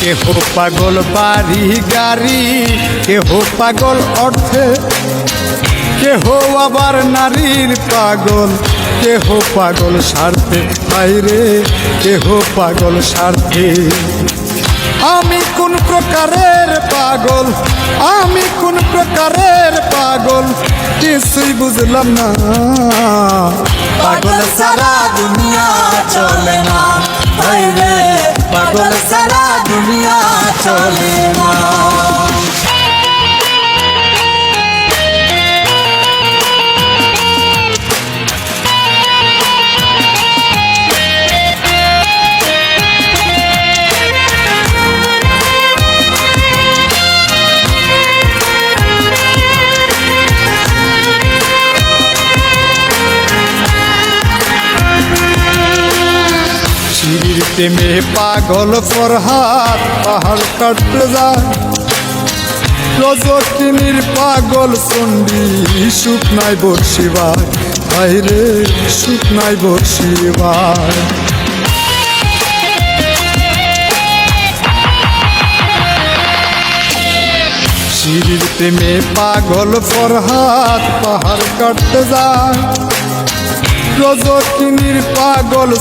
কেহ পাগল বাড়ি গাড়ি, কেহ পাগল অর্থে, কেহ আবার নারীর পাগল, কেহ পাগল স্বার্থে। বাইরে কেহ পাগল স্বার্থে। আমি কোন প্রকারের পাগল, আমি কোন প্রকারের পাগল, কিছুই বুঝলাম না। পাগল সারা দুনিয়া চলে না, বাইরে পাগল সারা দুনিয়া চলে না। প্রেমে পাগল ফরহাদ পাহাড় কাটতে যায়, রজকিনীর পাগল চণ্ডী শুকনায় বর্ষিবায়। বাইরে শুকনায় বর্ষিবায়। শিরির প্রেমে পাগল ফরহাদ পাহাড় কাটতে যায়, রজকিনীর পাগল